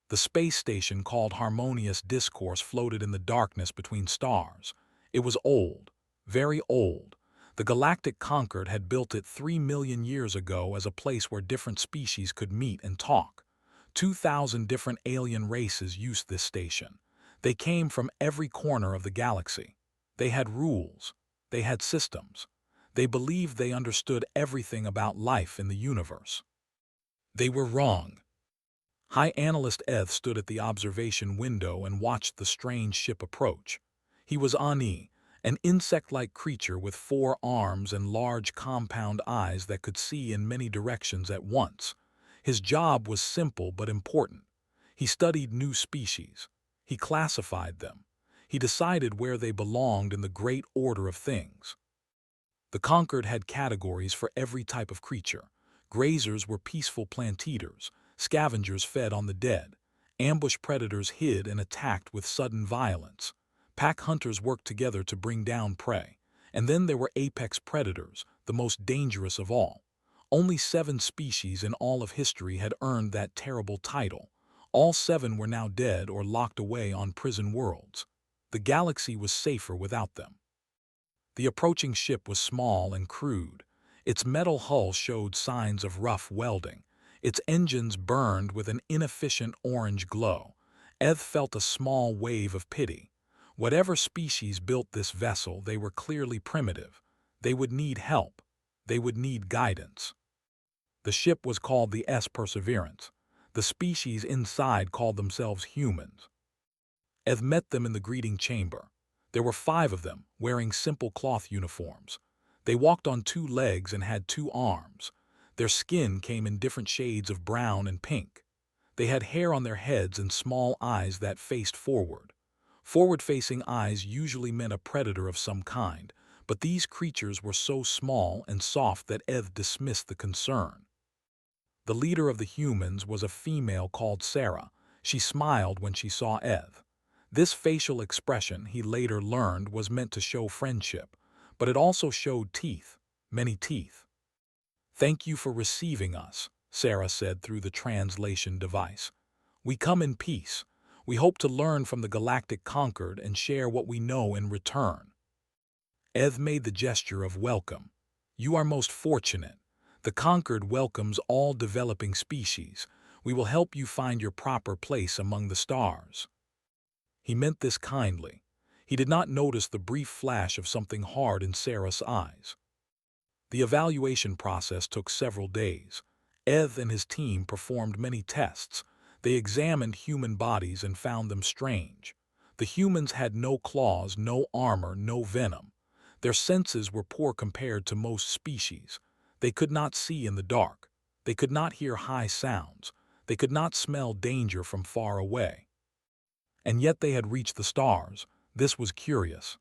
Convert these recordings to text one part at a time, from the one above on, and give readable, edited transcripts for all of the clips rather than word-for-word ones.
The space station called Harmonious Discourse floated in the darkness between stars. It was old, very old. The Galactic Concord had built it 3 million years ago as a place where different species could meet and talk. 2,000 different alien races used this station. They came from every corner of the galaxy. They had rules. They had systems. They believed they understood everything about life in the universe. They were wrong. High Analyst Eth stood at the observation window and watched the strange ship approach. He was Ani, an insect-like creature with 4 arms and large compound eyes that could see in many directions at once. His job was simple but important. He studied new species. He classified them. He decided where they belonged in the great order of things. The Concord had categories for every type of creature. Grazers were peaceful plant-eaters. Scavengers fed on the dead. Ambush predators hid and attacked with sudden violence. Pack hunters worked together to bring down prey. And then there were apex predators, the most dangerous of all. Only 7 species in all of history had earned that terrible title. All 7 were now dead or locked away on prison worlds. The galaxy was safer without them. The approaching ship was small and crude. Its metal hull showed signs of rough welding. Its engines burned with an inefficient orange glow. Eth felt a small wave of pity. Whatever species built this vessel, they were clearly primitive. They would need help. They would need guidance. The ship was called the Perseverance. The species inside called themselves humans. Eth met them in the greeting chamber. There were 5 of them, wearing simple cloth uniforms. They walked on 2 legs and had 2 arms. Their skin came in different shades of brown and pink. They had hair on their heads and small eyes that faced forward. Forward-facing eyes usually meant a predator of some kind, but these creatures were so small and soft that Eth dismissed the concern. The leader of the humans was a female called Sarah. She smiled when she saw Eth. This facial expression, he later learned, was meant to show friendship, but it also showed teeth, many teeth. "Thank you for receiving us," Sarah said through the translation device. "We come in peace. We hope to learn from the Galactic Concord and share what we know in return." Eth made the gesture of welcome. "You are most fortunate. The Concord welcomes all developing species. We will help you find your proper place among the stars." He meant this kindly. He did not notice the brief flash of something hard in Sarah's eyes. The evaluation process took several days. Eth and his team performed many tests. They examined human bodies and found them strange. The humans had no claws, no armor, no venom. Their senses were poor compared to most species. They could not see in the dark. They could not hear high sounds. They could not smell danger from far away. And yet they had reached the stars. This was curious.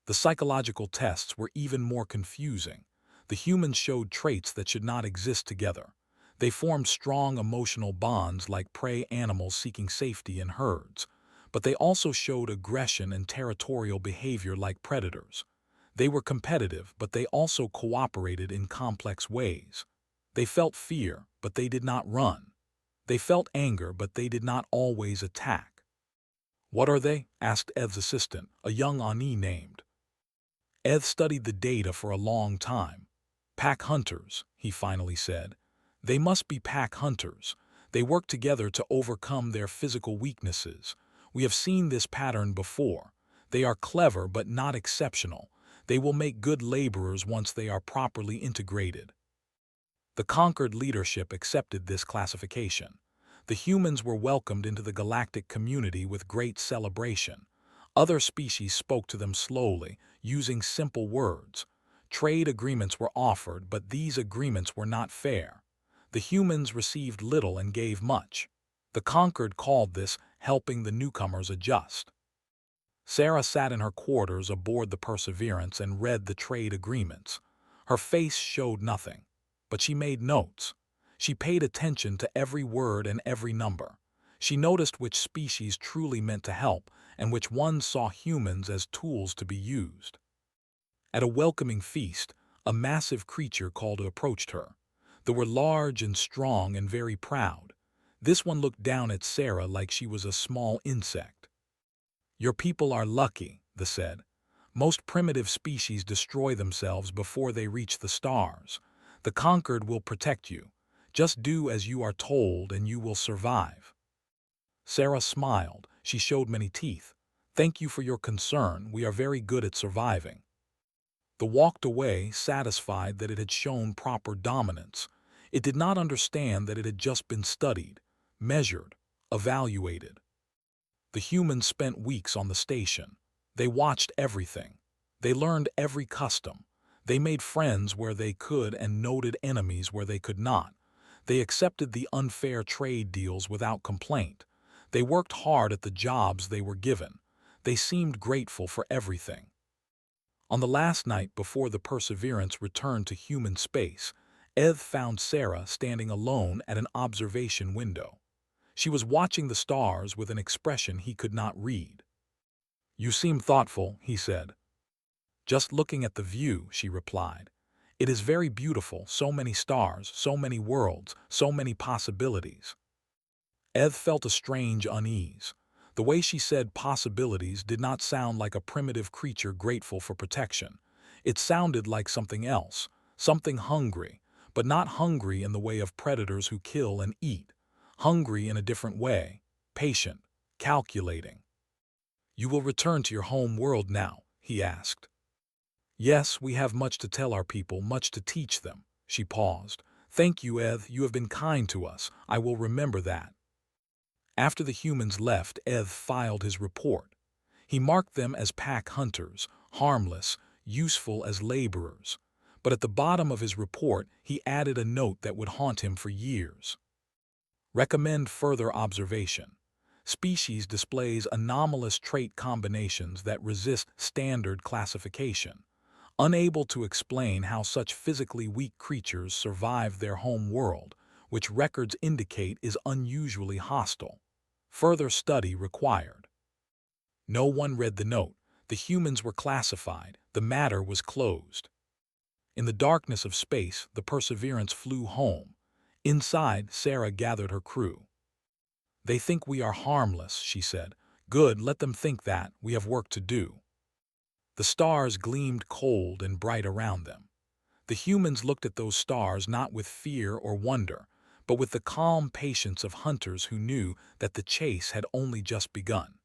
The psychological tests were even more confusing. The humans showed traits that should not exist together. They formed strong emotional bonds like prey animals seeking safety in herds. But they also showed aggression and territorial behavior like predators. They were competitive, but they also cooperated in complex ways. They felt fear, but they did not run. They felt anger, but they did not always attack. "What are they?" asked Eth's assistant, a young Ani named. Eth studied the data for a long time. "Pack hunters," he finally said. "They must be pack hunters. They work together to overcome their physical weaknesses. We have seen this pattern before. They are clever but not exceptional. They will make good laborers once they are properly integrated." The Concord leadership accepted this classification. The humans were welcomed into the galactic community with great celebration. Other species spoke to them slowly, using simple words. Trade agreements were offered, but these agreements were not fair. The humans received little and gave much. The Concord called this helping the newcomers adjust. Sarah sat in her quarters aboard the Perseverance and read the trade agreements. Her face showed nothing, but she made notes. She paid attention to every word and every number. She noticed which species truly meant to help and which ones saw humans as tools to be used. At a welcoming feast, a massive creature called approached her. They were large and strong and very proud. This one looked down at Sarah like she was a small insect. "Your people are lucky," they said. "Most primitive species destroy themselves before they reach the stars. The conquered will protect you. Just do as you are told and you will survive." Sarah smiled. She showed many teeth. "Thank you for your concern. We are very good at surviving." The walked away, satisfied that it had shown proper dominance. It did not understand that it had just been studied, measured, evaluated. The humans spent weeks on the station. They watched everything. They learned every custom. They made friends where they could and noted enemies where they could not. They accepted the unfair trade deals without complaint. They worked hard at the jobs they were given. They seemed grateful for everything. On the last night before the Perseverance returned to human space, Eth found Sarah standing alone at an observation window. She was watching the stars with an expression he could not read. "You seem thoughtful," he said. "Just looking at the view," she replied. "It is very beautiful, so many stars, so many worlds, so many possibilities." Eth felt a strange unease. The way she said possibilities did not sound like a primitive creature grateful for protection. It sounded like something else, something hungry, but not hungry in the way of predators who kill and eat. Hungry in a different way, patient, calculating. "You will return to your home world now?" he asked. "Yes, we have much to tell our people, much to teach them." She paused. "Thank you, Eth, you have been kind to us. I will remember that." After the humans left, Eth filed his report. He marked them as pack hunters, harmless, useful as laborers. But at the bottom of his report, he added a note that would haunt him for years. Recommend further observation. Species displays anomalous trait combinations that resist standard classification. Unable to explain how such physically weak creatures survive their home world, which records indicate is unusually hostile. Further study required. No one read the note. The humans were classified. The matter was closed. In the darkness of space, the Perseverance flew home. Inside, Sarah gathered her crew. "They think we are harmless," she said. "Good, let them think that. We have work to do." The stars gleamed cold and bright around them. The humans looked at those stars not with fear or wonder, but with the calm patience of hunters who knew that the chase had only just begun.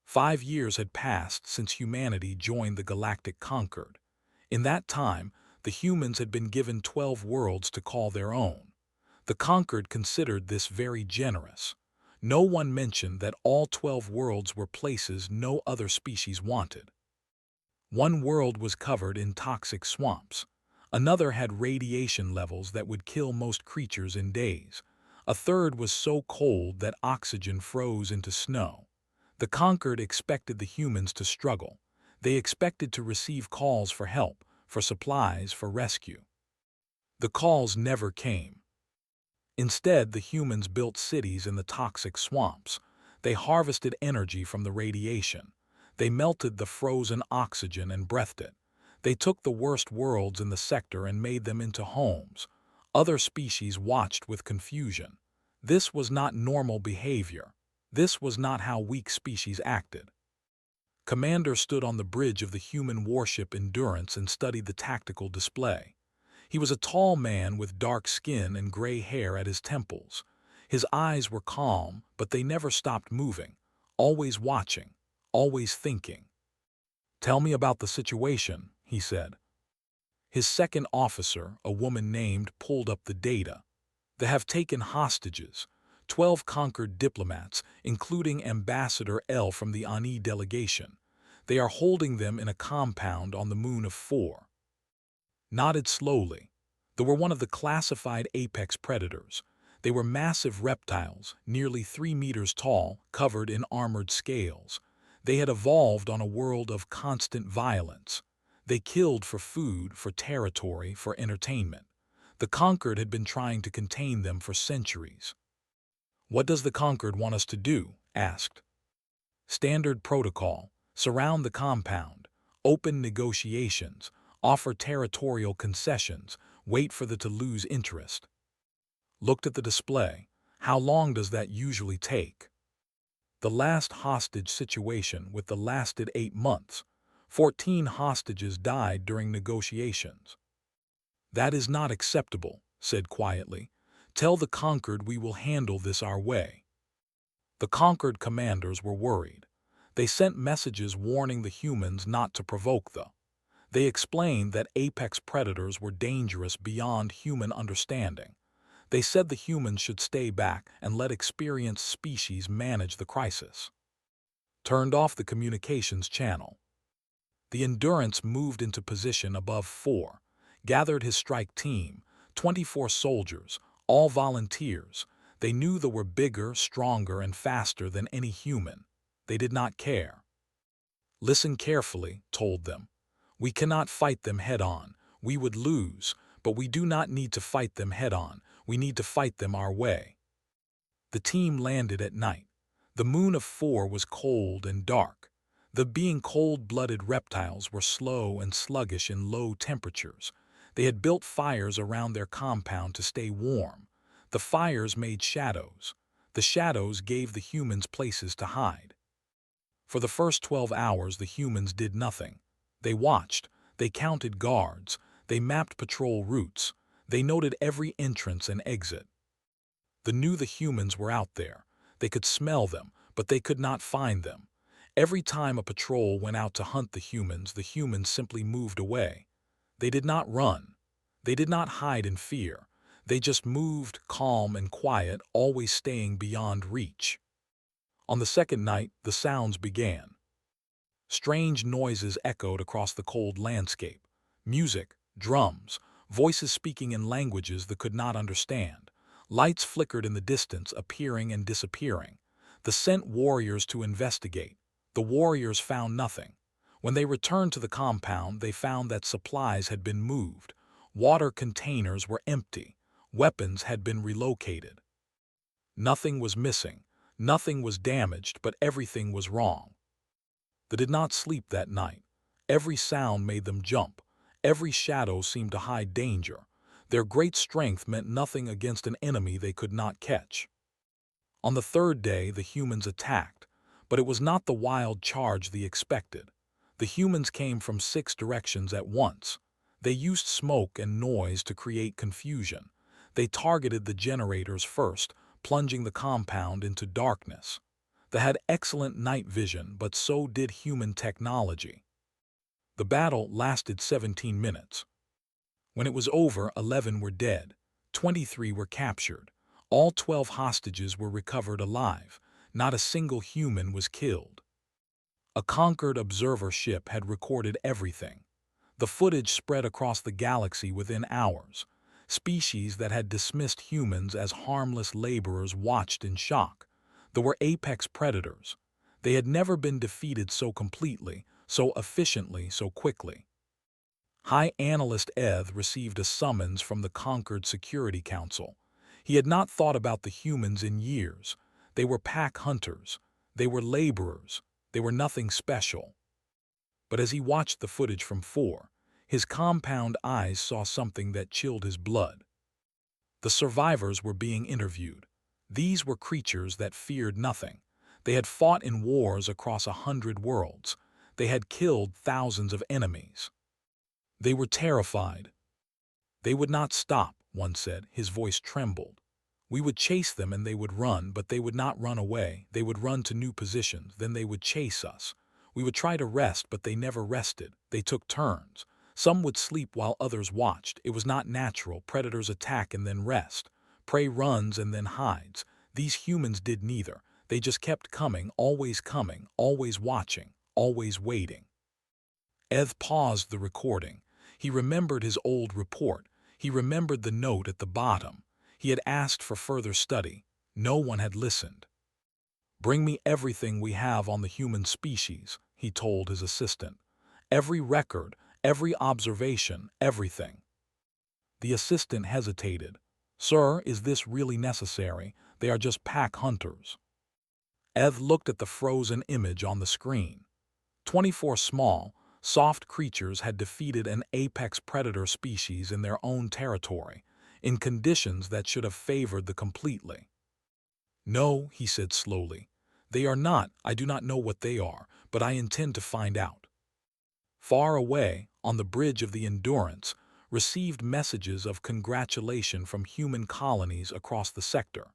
5 years had passed since humanity joined the Galactic Concord. In that time, the humans had been given 12 worlds to call their own. The Conquered considered this very generous. No one mentioned that all 12 worlds were places no other species wanted. One world was covered in toxic swamps. Another had radiation levels that would kill most creatures in days. A third was so cold that oxygen froze into snow. The Conquered expected the humans to struggle. They expected to receive calls for help, for supplies, for rescue. The calls never came. Instead, the humans built cities in the toxic swamps. They harvested energy from the radiation. They melted the frozen oxygen and breathed it. They took the worst worlds in the sector and made them into homes. Other species watched with confusion. This was not normal behavior. This was not how weak species acted. Commander stood on the bridge of the human warship Endurance and studied the tactical display. He was a tall man with dark skin and gray hair at his temples. His eyes were calm, but they never stopped moving, always watching, always thinking. "Tell me about the situation," he said. His second officer, a woman named, pulled up the data. "They have taken hostages, 12 Conquered diplomats, including Ambassador L from the Ani delegation. They are holding them in a compound on the moon of 4. Nodded slowly. They were one of the classified apex predators. They were massive reptiles, nearly 3 meters tall, covered in armored scales. They had evolved on a world of constant violence. They killed for food, for territory, for entertainment. The Conquered had been trying to contain them for centuries. "What does the Conquered want us to do?" asked. "Standard protocol. Surround the compound. Open negotiations. Offer territorial concessions. Wait for them to lose interest." Looked at the display. How long does that usually take? The last hostage situation with the lasted 8 months. 14 hostages died during negotiations. That is not acceptable, said quietly. Tell the conquered we will handle this our way. The conquered commanders were worried. They sent messages warning the humans not to provoke the. They explained that apex predators were dangerous beyond human understanding. They said the humans should stay back and let experienced species manage the crisis. Turned off the communications channel. The Endurance moved into position above 4, gathered his strike team, 24 soldiers, all volunteers. They knew they were bigger, stronger, and faster than any human. They did not care. Listen carefully, told them. We cannot fight them head-on. We would lose, but we do not need to fight them head-on. We need to fight them our way. The team landed at night. The moon of 4 was cold and dark. The being cold-blooded reptiles were slow and sluggish in low temperatures. They had built fires around their compound to stay warm. The fires made shadows. The shadows gave the humans places to hide. For the first 12 hours the humans did nothing. They watched, they counted guards, they mapped patrol routes, they noted every entrance and exit. They knew the humans were out there. They could smell them, but they could not find them. Every time a patrol went out to hunt the humans simply moved away. They did not run. They did not hide in fear. They just moved, calm and quiet, always staying beyond reach. On the second night, the sounds began. Strange noises echoed across the cold landscape. Music, drums, voices speaking in languages they could not understand. Lights flickered in the distance, appearing and disappearing. They sent warriors to investigate. The warriors found nothing. When they returned to the compound, they found that supplies had been moved. Water containers were empty. Weapons had been relocated. Nothing was missing. Nothing was damaged, but everything was wrong. They did not sleep that night. Every sound made them jump. Every shadow seemed to hide danger. Their great strength meant nothing against an enemy they could not catch. On the third day, the humans attacked, but it was not the wild charge they expected. The humans came from 6 directions at once. They used smoke and noise to create confusion. They targeted the generators first, plunging the compound into darkness. They had excellent night vision, but so did human technology. The battle lasted 17 minutes. When it was over, 11 were dead. 23 were captured. All 12 hostages were recovered alive. Not a single human was killed. A conquered observer ship had recorded everything. The footage spread across the galaxy within hours. Species that had dismissed humans as harmless laborers watched in shock. They were apex predators. They had never been defeated so completely, so efficiently, so quickly. High Analyst Eth received a summons from the conquered Security Council. He had not thought about the humans in years. They were pack hunters. They were laborers. They were nothing special. But as he watched the footage from 4, his compound eyes saw something that chilled his blood. The survivors were being interviewed. These were creatures that feared nothing. They had fought in wars across 100 worlds. They had killed thousands of enemies. They were terrified. They would not stop, one said. His voice trembled. We would chase them and they would run, but they would not run away. They would run to new positions, then they would chase us. We would try to rest, but they never rested. They took turns. Some would sleep while others watched. It was not natural. Predators attack and then rest. Prey runs and then hides. These humans did neither. They just kept coming, always watching, always waiting. Eth paused the recording. He remembered his old report. He remembered the note at the bottom. He had asked for further study. No one had listened. Bring me everything we have on the human species, he told his assistant. Every record, every observation, everything. The assistant hesitated. Sir, is this really necessary? They are just pack hunters. Eth looked at the frozen image on the screen. 24 small, soft creatures had defeated an apex predator species in their own territory, in conditions that should have favored the completely. "No," he said slowly. "They are not. I do not know what they are, but I intend to find out." Far away, on the bridge of the Endurance, received messages of congratulation from human colonies across the sector.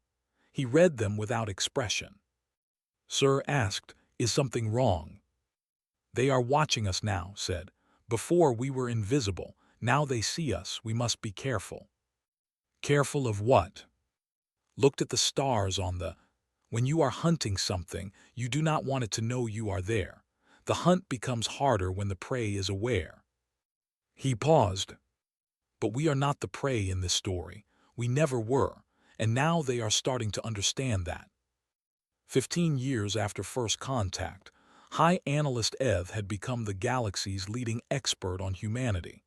He read them without expression. Sir asked, "Is something wrong?" "They are watching us now," said. "Before we were invisible. Now they see us. We must be careful." "Careful of what?" "Looked at the stars on the... When you are hunting something, you do not want it to know you are there. The hunt becomes harder when the prey is aware." He paused. "But we are not the prey in this story. We never were, and now they are starting to understand that." 15 years after first contact, High Analyst Eth had become the galaxy's leading expert on humanity.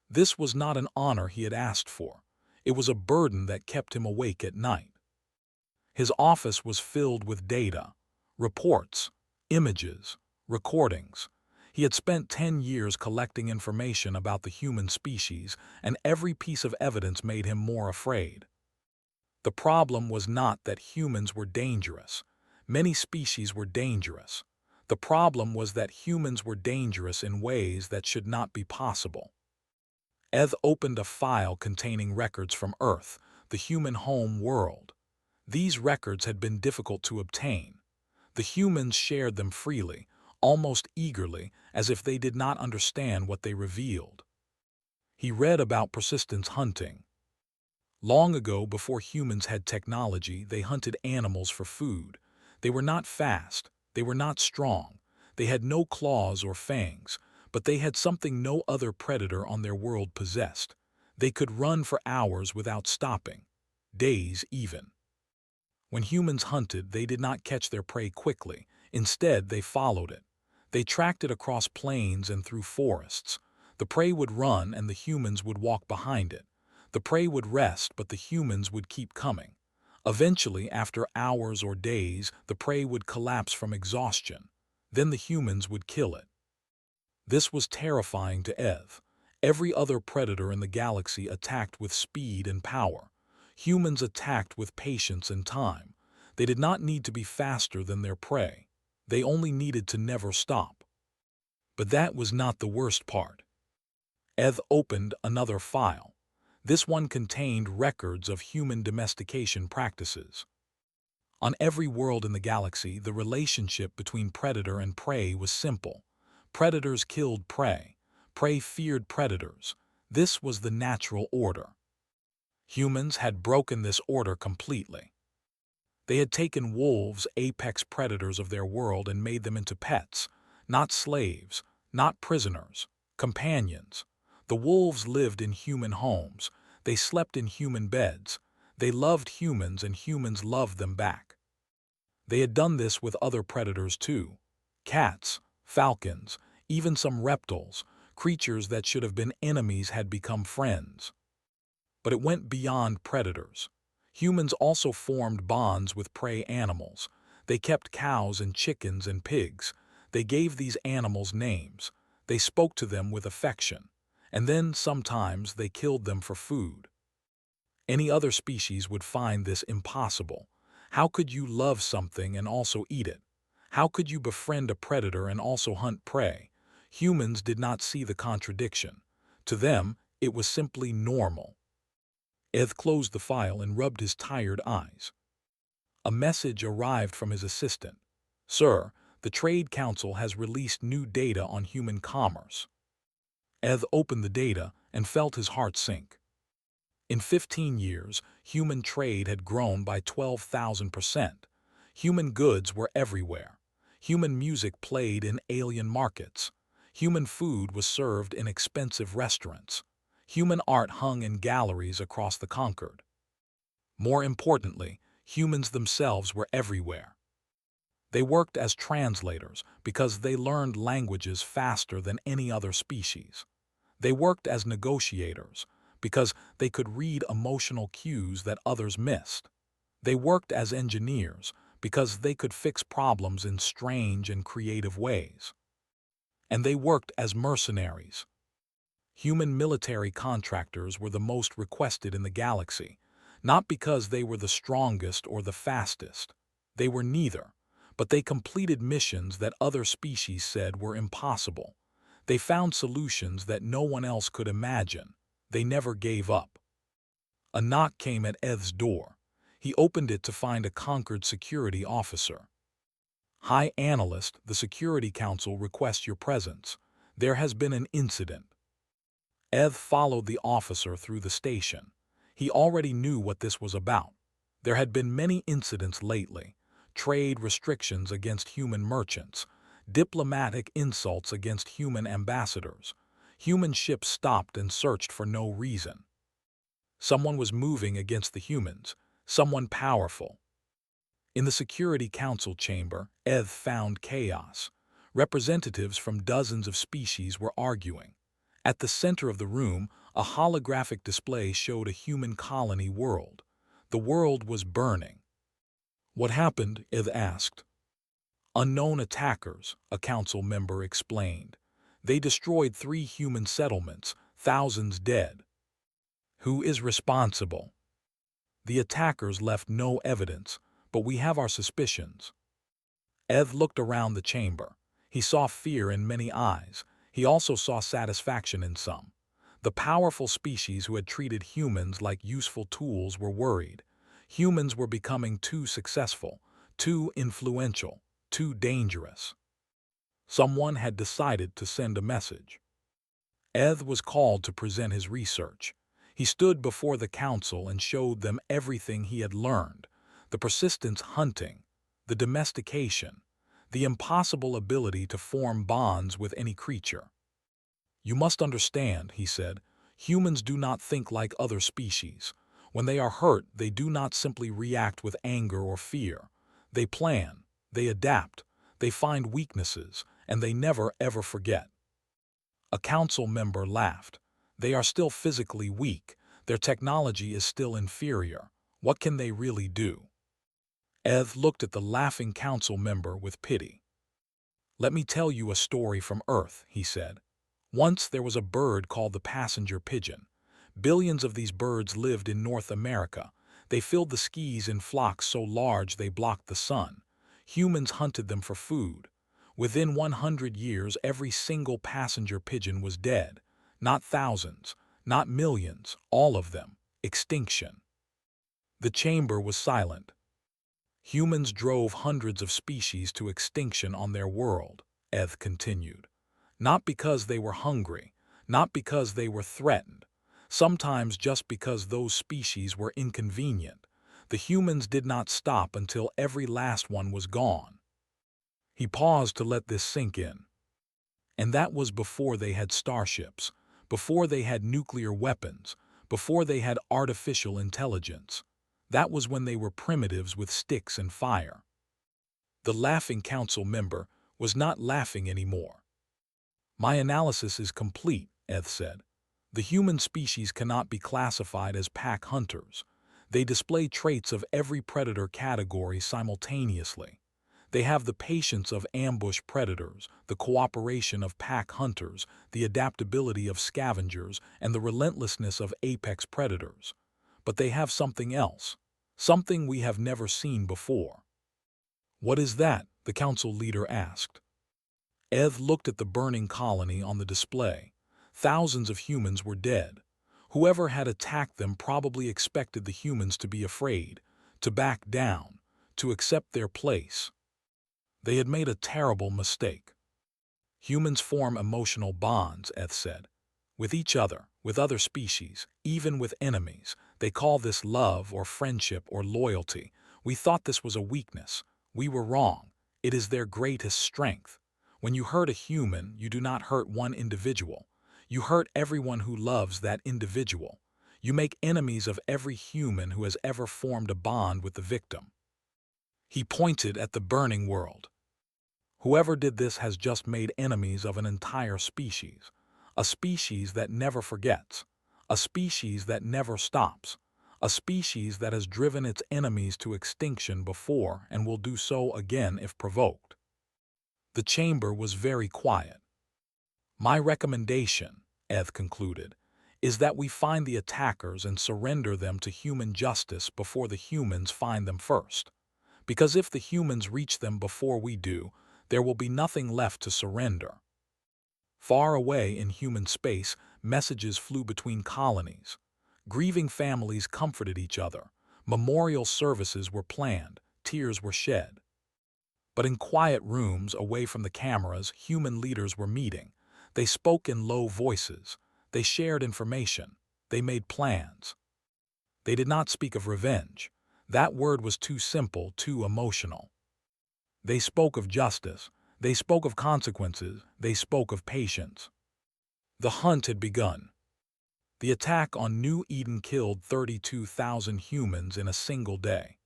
This was not an honor he had asked for. It was a burden that kept him awake at night. His office was filled with data, reports, images, recordings. He had spent 10 years collecting information about the human species, and every piece of evidence made him more afraid. The problem was not that humans were dangerous. Many species were dangerous. The problem was that humans were dangerous in ways that should not be possible. Eth opened a file containing records from Earth, the human home world. These records had been difficult to obtain. The humans shared them freely, almost eagerly, as if they did not understand what they revealed. He read about persistence hunting. Long ago, before humans had technology, they hunted animals for food. They were not fast, they were not strong, they had no claws or fangs, but they had something no other predator on their world possessed. They could run for hours without stopping, days even. When humans hunted, they did not catch their prey quickly. Instead, they followed it. They tracked it across plains and through forests. The prey would run and the humans would walk behind it. The prey would rest, but the humans would keep coming. Eventually, after hours or days, the prey would collapse from exhaustion. Then the humans would kill it. This was terrifying to Eth. Every other predator in the galaxy attacked with speed and power. Humans attacked with patience and time. They did not need to be faster than their prey. They only needed to never stop. But that was not the worst part. Eth opened another file. This one contained records of human domestication practices. On every world in the galaxy, the relationship between predator and prey was simple. Predators killed prey. Prey feared predators. This was the natural order. Humans had broken this order completely. They had taken wolves, apex predators of their world, and made them into pets, not slaves, not prisoners, companions. The wolves lived in human homes. They slept in human beds. They loved humans and humans loved them back. They had done this with other predators too. Cats, falcons, even some reptiles, creatures that should have been enemies had become friends. But it went beyond predators. Humans also formed bonds with prey animals. They kept cows and chickens and pigs. They gave these animals names. They spoke to them with affection. And then, sometimes, they killed them for food. Any other species would find this impossible. How could you love something and also eat it? How could you befriend a predator and also hunt prey? Humans did not see the contradiction. To them, it was simply normal. Eth closed the file and rubbed his tired eyes. A message arrived from his assistant. "Sir, the Trade Council has released new data on human commerce." Eth opened the data and felt his heart sink. In 15 years, human trade had grown by 12,000%. Human goods were everywhere. Human music played in alien markets. Human food was served in expensive restaurants. Human art hung in galleries across the conquered. More importantly, humans themselves were everywhere. They worked as translators because they learned languages faster than any other species. They worked as negotiators because they could read emotional cues that others missed. They worked as engineers because they could fix problems in strange and creative ways. And they worked as mercenaries. Human military contractors were the most requested in the galaxy. Not because they were the strongest or the fastest. They were neither, but they completed missions that other species said were impossible. They found solutions that no one else could imagine. They never gave up. A knock came at Eth's door. He opened it to find a conquered security officer. "High Analyst, the Security Council requests your presence. There has been an incident." Eth followed the officer through the station. He already knew what this was about. There had been many incidents lately: trade restrictions against human merchants, diplomatic insults against human ambassadors. Human ships stopped and searched for no reason. Someone was moving against the humans, someone powerful. In the Security Council chamber, Eth found chaos. Representatives from dozens of species were arguing. At the center of the room, a holographic display showed a human colony world. The world was burning. "What happened?" Eth asked. "Unknown attackers," a council member explained. "They destroyed 3 human settlements, thousands dead." "Who is responsible?" "The attackers left no evidence, but we have our suspicions." Eth looked around the chamber. He saw fear in many eyes. He also saw satisfaction in some. The powerful species who had treated humans like useful tools were worried. Humans were becoming too successful, too influential, too dangerous. Someone had decided to send a message. Eth was called to present his research. He stood before the council and showed them everything he had learned: the persistence hunting, the domestication, the impossible ability to form bonds with any creature. "You must understand," he said, "humans do not think like other species. When they are hurt, they do not simply react with anger or fear. They plan, they adapt, they find weaknesses, and they never ever forget." A council member laughed. "They are still physically weak. Their technology is still inferior. What can they really do?" Eth looked at the laughing council member with pity. "Let me tell you a story from Earth," he said. "Once there was a bird called the passenger pigeon. Billions of these birds lived in North America. They filled the skies in flocks so large they blocked the sun. Humans hunted them for food. Within 100 years, every single passenger pigeon was dead. Not thousands, not millions, all of them. Extinction." The chamber was silent. "Humans drove hundreds of species to extinction on their world," Eth continued. "Not because they were hungry, not because they were threatened. Sometimes just because those species were inconvenient. The humans did not stop until every last one was gone." He paused to let this sink in. "And that was before they had starships, before they had nuclear weapons, before they had artificial intelligence. That was when they were primitives with sticks and fire." The laughing council member was not laughing anymore. "My analysis is complete," Eth said. "The human species cannot be classified as pack hunters. They display traits of every predator category simultaneously. They have the patience of ambush predators, the cooperation of pack hunters, the adaptability of scavengers, and the relentlessness of apex predators. But they have something else, something we have never seen before." "What is that?" the council leader asked. Eth looked at the burning colony on the display. Thousands of humans were dead. Whoever had attacked them probably expected the humans to be afraid, to back down, to accept their place. They had made a terrible mistake. "Humans form emotional bonds," Eth said. "With each other, with other species, even with enemies. They call this love or friendship or loyalty. We thought this was a weakness. We were wrong. It is their greatest strength. When you hurt a human, you do not hurt one individual. You hurt everyone who loves that individual. You make enemies of every human who has ever formed a bond with the victim." He pointed at the burning world. "Whoever did this has just made enemies of an entire species. A species that never forgets. A species that never stops. A species that has driven its enemies to extinction before and will do so again if provoked." The chamber was very quiet. "My recommendation," Eth concluded, is that we find the attackers and surrender them to human justice before the humans find them first. Because if the humans reach them before we do, there will be nothing left to surrender. Far away in human space, messages flew between colonies. Grieving families comforted each other. Memorial services were planned. Tears were shed. But in quiet rooms away from the cameras, human leaders were meeting. They spoke in low voices. They shared information. They made plans. They did not speak of revenge. That word was too simple, too emotional. They spoke of justice. They spoke of consequences. They spoke of patience. The hunt had begun. The attack on New Eden killed 32,000 humans in a single day.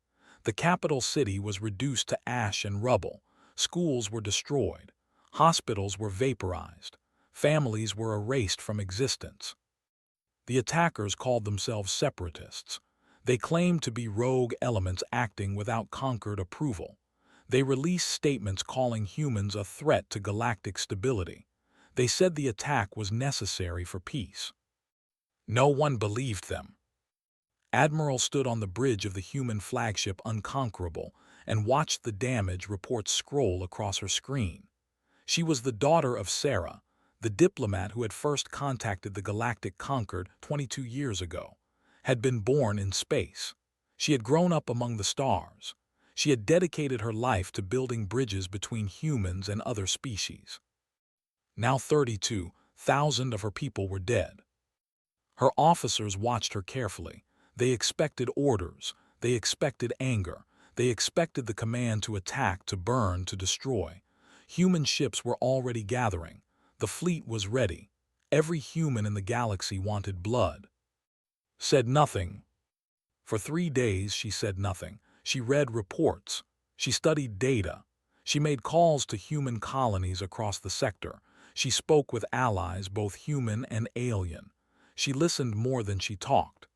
The capital city was reduced to ash and rubble. Schools were destroyed. Hospitals were vaporized. Families were erased from existence. The attackers called themselves separatists. They claimed to be rogue elements acting without conquered approval. They released statements calling humans a threat to galactic stability. They said the attack was necessary for peace. No one believed them. Admiral stood on the bridge of the human flagship Unconquerable and watched the damage reports scroll across her screen. She was the daughter of Sarah, the diplomat who had first contacted the Galactic Concord 22 years ago, had been born in space. She had grown up among the stars. She had dedicated her life to building bridges between humans and other species. Now 32,000 of her people were dead. Her officers watched her carefully. They expected orders. They expected anger. They expected the command to attack, to burn, to destroy. Human ships were already gathering. The fleet was ready. Every human in the galaxy wanted blood. Said nothing. For 3 days she said nothing. She read reports. She studied data. She made calls to human colonies across the sector. She spoke with allies, both human and alien. She listened more than she talked.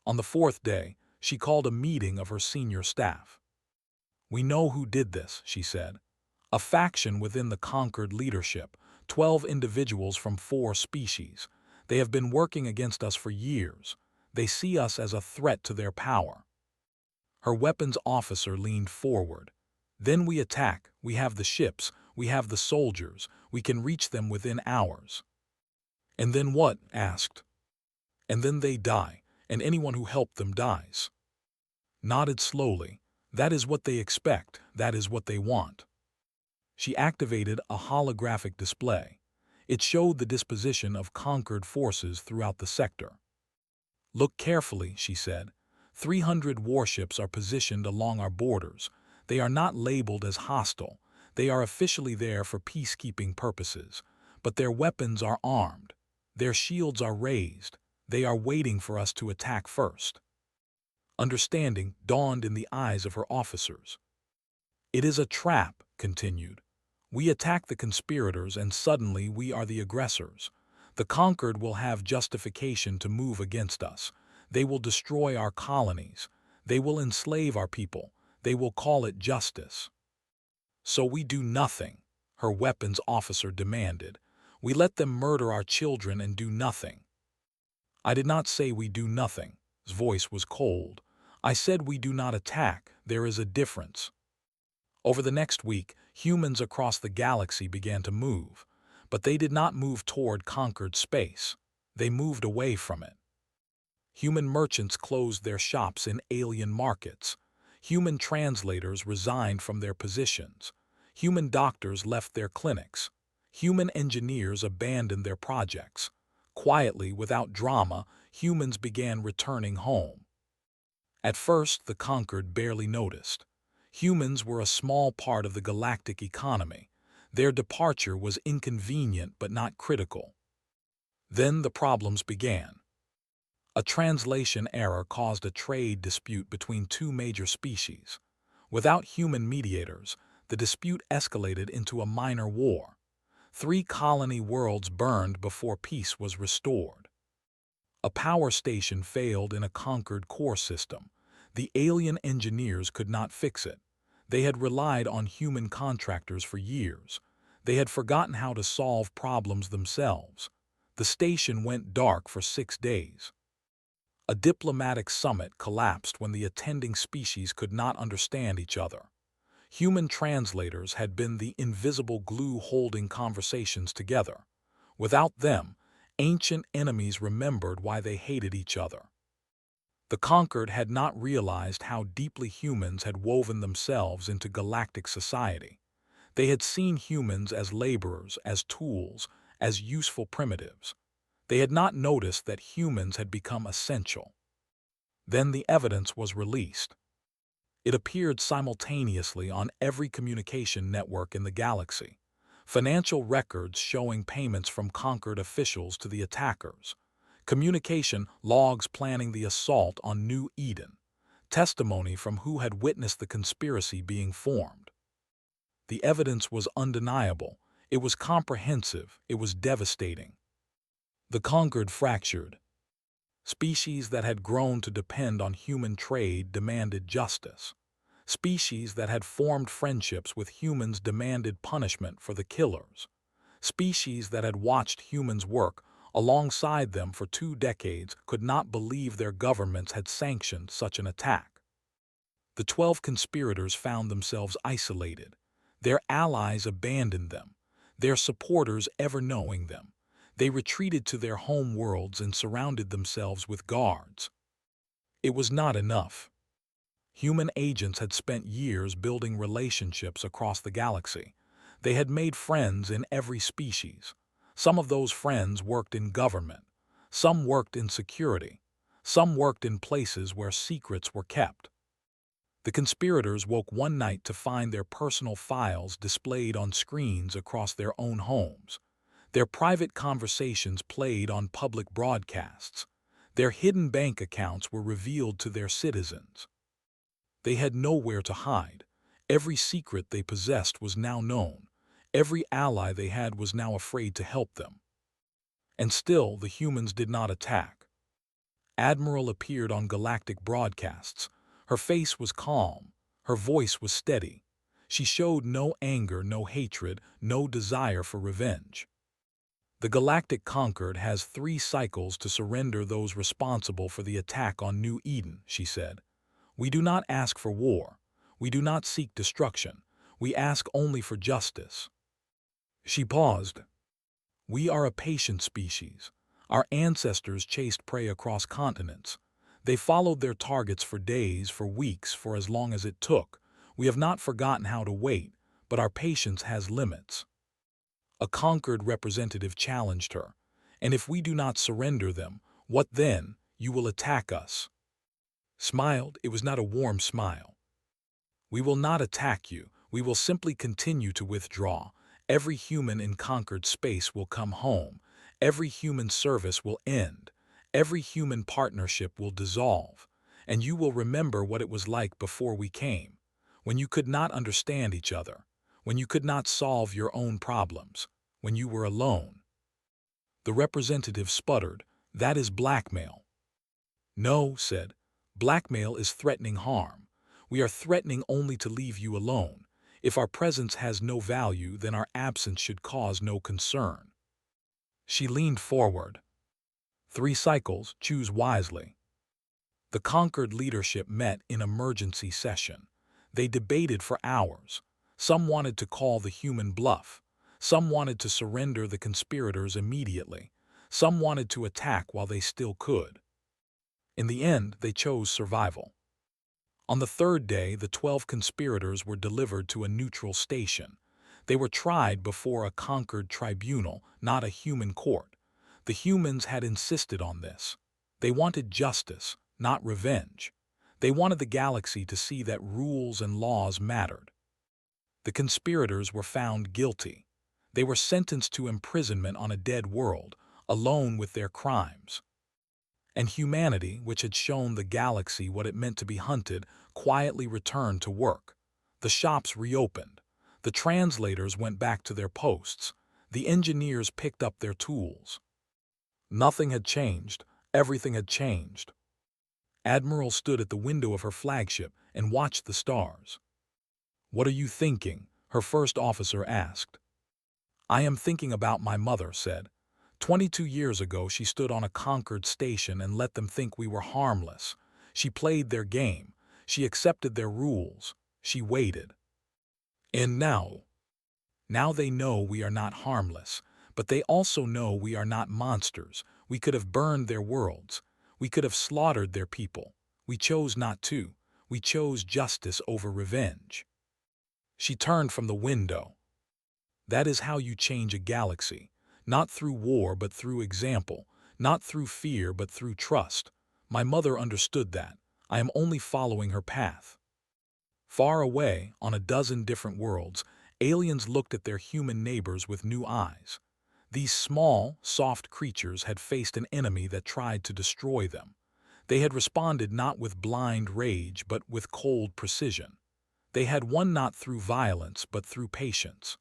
On the 4th day, she called a meeting of her senior staff. "We know who did this," she said. "A faction within the conquered leadership, 12 individuals from 4 species. They have been working against us for years. They see us as a threat to their power." Her weapons officer leaned forward. "Then we attack. We have the ships. We have the soldiers. We can reach them within hours." "And then what?" asked. "And then they die, and anyone who helped them dies." Nodded slowly. "That is what they expect. That is what they want." She activated a holographic display. It showed the disposition of conquered forces throughout the sector. "Look carefully," she said. 300 warships are positioned along our borders. They are not labeled as hostile. They are officially there for peacekeeping purposes. But their weapons are armed. Their shields are raised. They are waiting for us to attack first. Understanding dawned in the eyes of her officers. "It is a trap," continued. "We attack the conspirators and suddenly we are the aggressors. The conquered will have justification to move against us. They will destroy our colonies. They will enslave our people. They will call it justice." "So we do nothing," her weapons officer demanded. "We let them murder our children and do nothing." "I did not say we do nothing." His voice was cold. "I said we do not attack. There is a difference." Over the next week, humans across the galaxy began to move. But they did not move toward conquered space. They moved away from it. Human merchants closed their shops in alien markets. Human translators resigned from their positions. Human doctors left their clinics. Human engineers abandoned their projects. Quietly, without drama, humans began returning home. At first, the conquered barely noticed. Humans were a small part of the galactic economy. Their departure was inconvenient but not critical. Then the problems began. A translation error caused a trade dispute between 2 major species. Without human mediators, the dispute escalated into a minor war. 3 colony worlds burned before peace was restored. A power station failed in a conquered core system. The alien engineers could not fix it. They had relied on human contractors for years. They had forgotten how to solve problems themselves. The The station went dark for 6 days. A diplomatic summit collapsed when the attending species could not understand each other. Human translators had been the invisible glue holding conversations together. Without them, ancient enemies remembered why they hated each other. The conquered had not realized how deeply humans had woven themselves into galactic society. They had seen humans as laborers, as tools, as useful primitives. They had not noticed that humans had become essential. Then the evidence was released. It appeared simultaneously on every communication network in the galaxy. Financial records showing payments from conquered officials to the attackers. Communication logs planning the assault on New Eden. Testimony from who had witnessed the conspiracy being formed. The evidence was undeniable. It was comprehensive. It was devastating. The conquered fractured. Species that had grown to depend on human trade demanded justice. Species that had formed friendships with humans demanded punishment for the killers. Species that had watched humans work alongside them for 2 decades could not believe their governments had sanctioned such an attack. The 12 conspirators found themselves isolated. Their allies abandoned them, their supporters ever knowing them. They retreated to their home worlds and surrounded themselves with guards. It was not enough. Human agents had spent years building relationships across the galaxy. They had made friends in every species. Some of those friends worked in government. Some worked in security. Some worked in places where secrets were kept. The conspirators woke one night to find their personal files displayed on screens across their own homes. Their private conversations played on public broadcasts. Their hidden bank accounts were revealed to their citizens. They had nowhere to hide. Every secret they possessed was now known. Every ally they had was now afraid to help them. And still, the humans did not attack. Admiral appeared on galactic broadcasts. Her face was calm. Her voice was steady. She showed no anger, no hatred, no desire for revenge. The Galactic Conquered has 3 cycles to surrender those responsible for the attack on New Eden, she said. We do not ask for war. We do not seek destruction. We ask only for justice. She paused. We are a patient species. Our ancestors chased prey across continents. They followed their targets for days, for weeks, for as long as it took. We have not forgotten how to wait, but our patience has limits. A conquered representative challenged her. And if we do not surrender them, what then? You will attack us. Smiled, it was not a warm smile. We will not attack you. We will simply continue to withdraw. Every human in conquered space will come home. Every human service will end. Every human partnership will dissolve. And you will remember what it was like before we came, when you could not understand each other, when you could not solve your own problems, when you were alone. The representative sputtered, that is blackmail. No, said, blackmail is threatening harm. We are threatening only to leave you alone. If our presence has no value, then our absence should cause no concern. She leaned forward. 3 cycles, choose wisely. The conquered leadership met in emergency session. They debated for hours. Some wanted to call the human bluff. Some wanted to surrender the conspirators immediately. Some wanted to attack while they still could. In the end, they chose survival. On the 3rd day, the 12 conspirators were delivered to a neutral station. They were tried before a conquered tribunal, not a human court. The humans had insisted on this. They wanted justice, not revenge. They wanted the galaxy to see that rules and laws mattered. The conspirators were found guilty. They were sentenced to imprisonment on a dead world, alone with their crimes. And humanity, which had shown the galaxy what it meant to be hunted, quietly returned to work. The shops reopened. The translators went back to their posts. The engineers picked up their tools. Nothing had changed. Everything had changed. Admiral stood at the window of her flagship and watched the stars. What are you thinking? Her first officer asked. I am thinking about my mother, said. 22 years ago, she stood on a conquered station and let them think we were harmless. She played their game. She accepted their rules. She waited. And now they know we are not harmless, but they also know we are not monsters. We could have burned their worlds. We could have slaughtered their people. We chose not to. We chose justice over revenge. She turned from the window. That is how you change a galaxy. Not through war, but through example. Not through fear, but through trust. My mother understood that. I am only following her path. Far away, on a dozen different worlds, aliens looked at their human neighbors with new eyes. These small, soft creatures had faced an enemy that tried to destroy them. They had responded not with blind rage, but with cold precision. They had won not through violence, but through patience.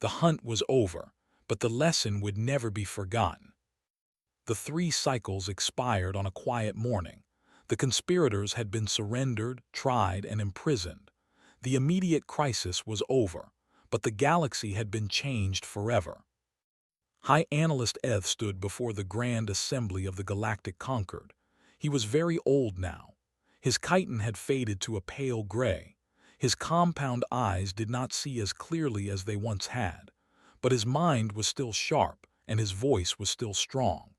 The hunt was over, but the lesson would never be forgotten. The 3 cycles expired on a quiet morning. The conspirators had been surrendered, tried, and imprisoned. The immediate crisis was over, but the galaxy had been changed forever. High Analyst Eth stood before the grand assembly of the Galactic Conquered. He was very old now. His chitin had faded to a pale gray. His compound eyes did not see as clearly as they once had, but his mind was still sharp and his voice was still strong.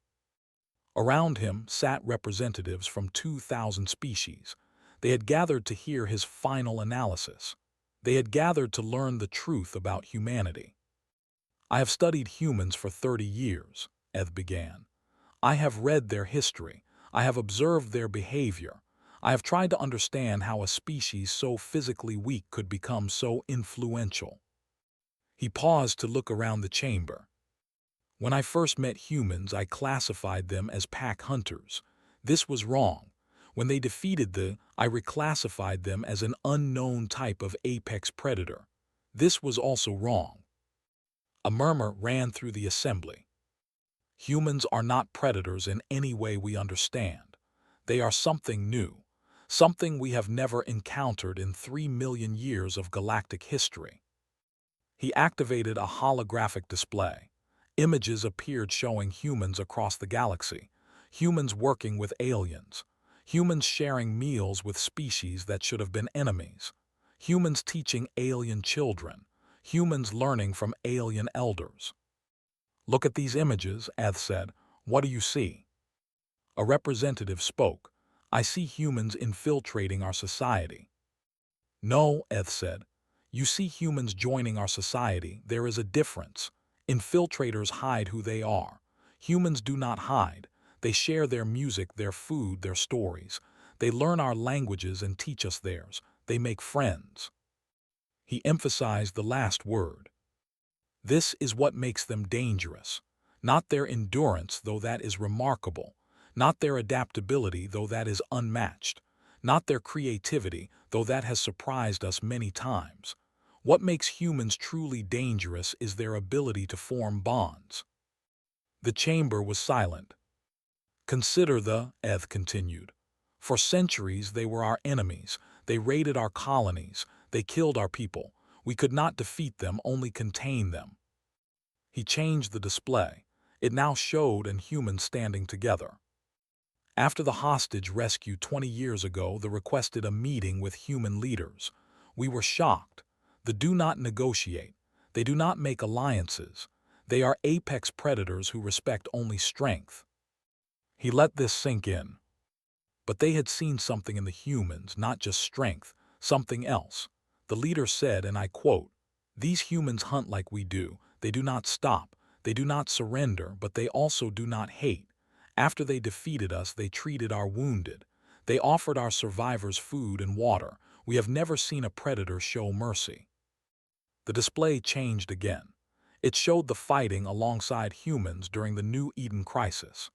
Around him sat representatives from 2,000 species. They had gathered to hear his final analysis. They had gathered to learn the truth about humanity. I have studied humans for 30 years, Eth began. I have read their history. I have observed their behavior. I have tried to understand how a species so physically weak could become so influential. He paused to look around the chamber. When I first met humans, I classified them as pack hunters. This was wrong. When they defeated I reclassified them as an unknown type of apex predator. This was also wrong. A murmur ran through the assembly. Humans are not predators in any way we understand. They are something new, something we have never encountered in 3 million years of galactic history. He activated a holographic display. Images appeared showing humans across the galaxy, humans working with aliens, humans sharing meals with species that should have been enemies, humans teaching alien children, humans learning from alien elders. Look at these images, Eth said. What do you see? A representative spoke. I see humans infiltrating our society. No, Eth said. You see humans joining our society. There is a difference. Infiltrators hide who they are. Humans do not hide. They share their music, their food, their stories. They learn our languages and teach us theirs. They make friends. He emphasized the last word. This is what makes them dangerous. Not their endurance, though that is remarkable. Not their adaptability, though that is unmatched. Not their creativity, though that has surprised us many times. What makes humans truly dangerous is their ability to form bonds. The chamber was silent. Consider Eth continued. For centuries they were our enemies. They raided our colonies. They killed our people. We could not defeat them, only contain them. He changed the display. It now showed an human standing together. After the hostage rescue 20 years ago, they requested a meeting with human leaders. We were shocked. They do not negotiate. They do not make alliances. They are apex predators who respect only strength. He let this sink in. But they had seen something in the humans, not just strength, something else. The leader said, and I quote, "These humans hunt like we do. They do not stop. They do not surrender, but they also do not hate. After they defeated us, they treated our wounded. They offered our survivors food and water. We have never seen a predator show mercy." The display changed again. It showed the fighting alongside humans during the New Eden crisis.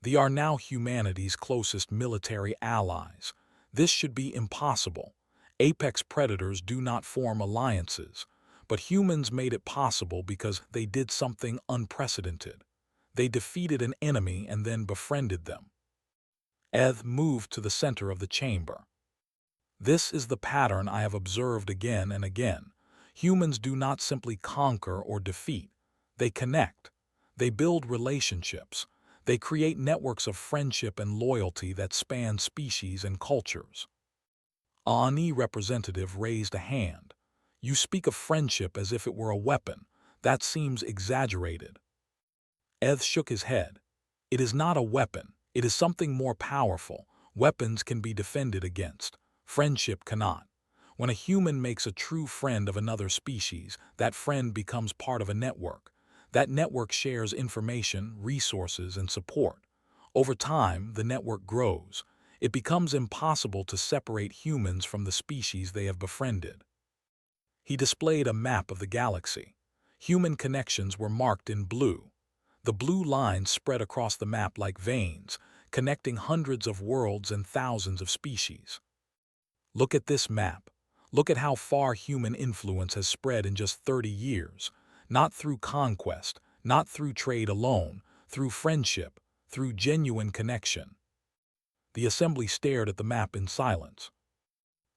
They are now humanity's closest military allies. This should be impossible. Apex predators do not form alliances, but humans made it possible because they did something unprecedented. They defeated an enemy and then befriended them. Eth moved to the center of the chamber. This is the pattern I have observed again and again. Humans do not simply conquer or defeat. They connect. They build relationships. They create networks of friendship and loyalty that span species and cultures. A Ani representative raised a hand. You speak of friendship as if it were a weapon. That seems exaggerated. Eth shook his head. It is not a weapon. It is something more powerful. Weapons can be defended against. Friendship cannot. When a human makes a true friend of another species, that friend becomes part of a network. That network shares information, resources, and support. Over time, the network grows. It becomes impossible to separate humans from the species they have befriended. He displayed a map of the galaxy. Human connections were marked in blue. The blue lines spread across the map like veins, connecting hundreds of worlds and thousands of species. Look at this map. Look at how far human influence has spread in just 30 years. Not through conquest, not through trade alone, through friendship, through genuine connection. The assembly stared at the map in silence.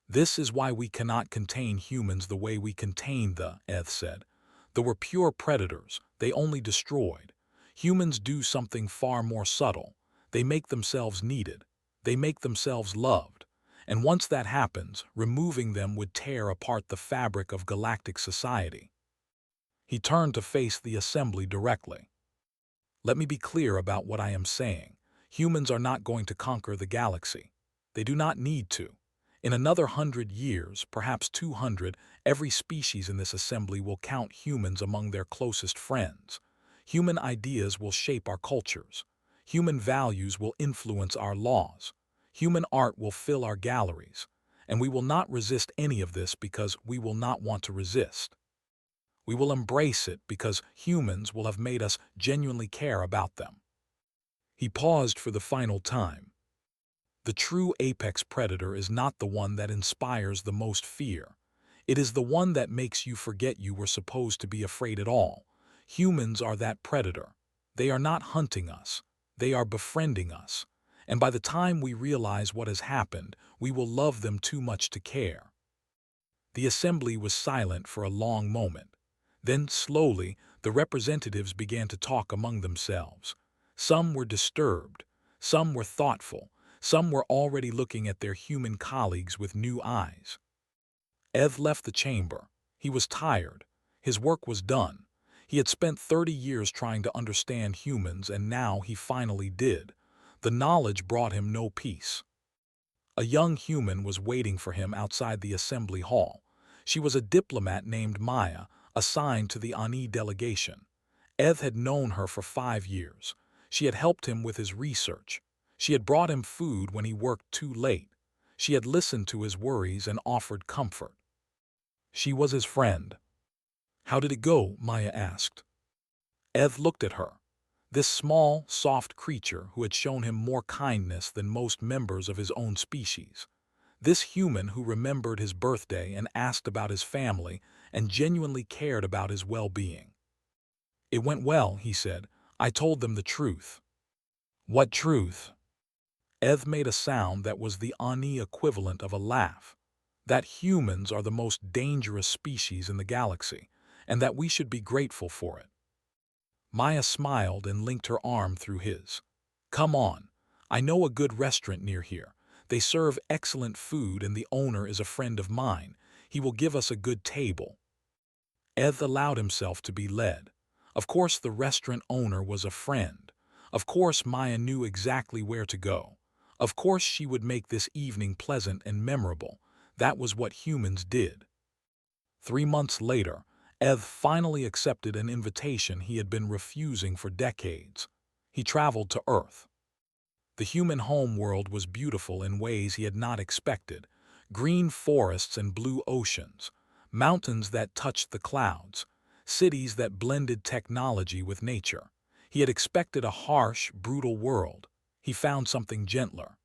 This is why we cannot contain humans the way we contained the, Eth said. They were pure predators. They only destroyed. Humans do something far more subtle. They make themselves needed. They make themselves loved. And once that happens, removing them would tear apart the fabric of galactic society. He turned to face the assembly directly. Let me be clear about what I am saying. Humans are not going to conquer the galaxy. They do not need to. In another 100 years, perhaps 200, every species in this assembly will count humans among their closest friends. Human ideas will shape our cultures. Human values will influence our laws. Human art will fill our galleries. And we will not resist any of this because we will not want to resist. We will embrace it because humans will have made us genuinely care about them. He paused for the final time. The true apex predator is not the one that inspires the most fear. It is the one that makes you forget you were supposed to be afraid at all. Humans are that predator. They are not hunting us. They are befriending us. And by the time we realize what has happened, we will love them too much to care. The assembly was silent for a long moment. Then, slowly, the representatives began to talk among themselves. Some were disturbed. Some were thoughtful. Some were already looking at their human colleagues with new eyes. Ev left the chamber. He was tired. His work was done. He had spent 30 years trying to understand humans, and now he finally did. The knowledge brought him no peace. A young human was waiting for him outside the assembly hall. She was a diplomat named Maya, assigned to the Ani delegation. Ev had known her for 5 years. She had helped him with his research. She had brought him food when he worked too late. She had listened to his worries and offered comfort. She was his friend. How did it go? Maya asked. Ev looked at her. This small, soft creature who had shown him more kindness than most members of his own species. This human who remembered his birthday and asked about his family and genuinely cared about his well-being. It went well, he said. I told them the truth. What truth? Ev made a sound that was the Ani equivalent of a laugh. That humans are the most dangerous species in the galaxy, and that we should be grateful for it. Maya smiled and linked her arm through his. Come on. I know a good restaurant near here. They serve excellent food and the owner is a friend of mine. He will give us a good table. Ev allowed himself to be led. Of course the restaurant owner was a friend. Of course Maya knew exactly where to go. Of course she would make this evening pleasant and memorable. That was what humans did. 3 months later, Ev finally accepted an invitation he had been refusing for decades. He traveled to Earth. The human home world was beautiful in ways he had not expected. Green forests and blue oceans, mountains that touched the clouds, cities that blended technology with nature. He had expected a harsh, brutal world. He found something gentler.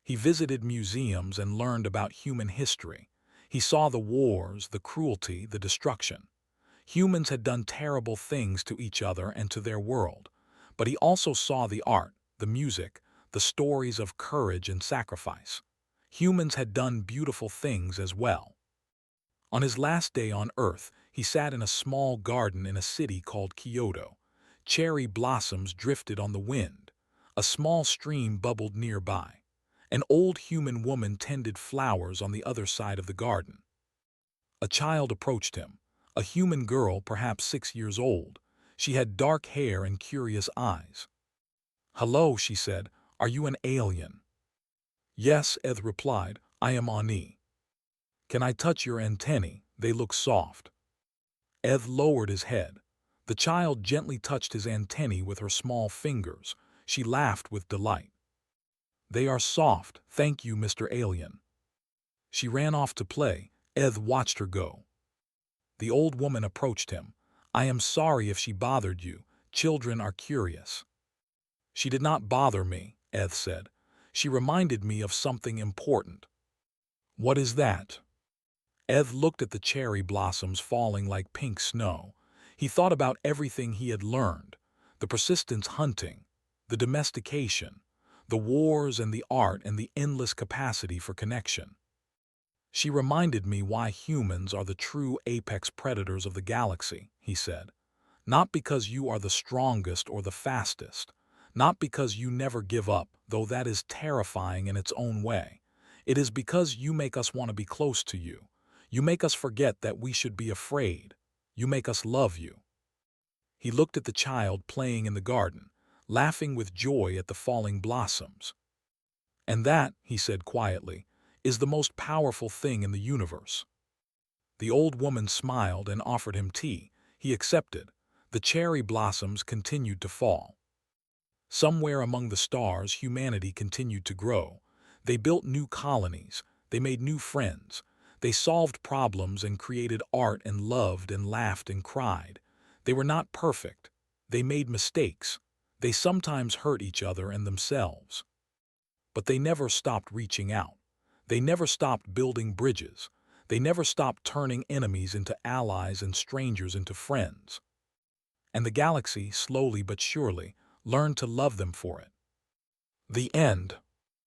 He visited museums and learned about human history. He saw the wars, the cruelty, the destruction. Humans had done terrible things to each other and to their world. But he also saw the art, the music, the stories of courage and sacrifice. Humans had done beautiful things as well. On his last day on Earth, he sat in a small garden in a city called Kyoto. Cherry blossoms drifted on the wind. A small stream bubbled nearby. An old human woman tended flowers on the other side of the garden. A child approached him, a human girl perhaps 6 years old. She had dark hair and curious eyes. "Hello," she said. "Are you an alien?" "Yes," Eth replied. "I am Ani." "Can I touch your antennae? They look soft." Eth lowered his head. The child gently touched his antennae with her small fingers. She laughed with delight. "They are soft, thank you, Mr. Alien." She ran off to play. Eth watched her go. The old woman approached him. "I am sorry if she bothered you. Children are curious." "She did not bother me," Eth said. "She reminded me of something important." "What is that?" Eth looked at the cherry blossoms falling like pink snow. He thought about everything he had learned, the persistence hunting, the domestication, the wars and the art and the endless capacity for connection. "She reminded me why humans are the true apex predators of the galaxy," he said. "Not because you are the strongest or the fastest, not because you never give up, though that is terrifying in its own way. It is because you make us want to be close to you. You make us forget that we should be afraid. You make us love you." He looked at the child playing in the garden, laughing with joy at the falling blossoms. "And that," he said quietly, "is the most powerful thing in the universe." The old woman smiled and offered him tea. He accepted. The cherry blossoms continued to fall. Somewhere among the stars, humanity continued to grow. They built new colonies. They made new friends. They solved problems and created art and loved and laughed and cried. They were not perfect. They made mistakes. They sometimes hurt each other and themselves. But they never stopped reaching out. They never stopped building bridges. They never stopped turning enemies into allies and strangers into friends. And the galaxy, slowly but surely, learned to love them for it. The end.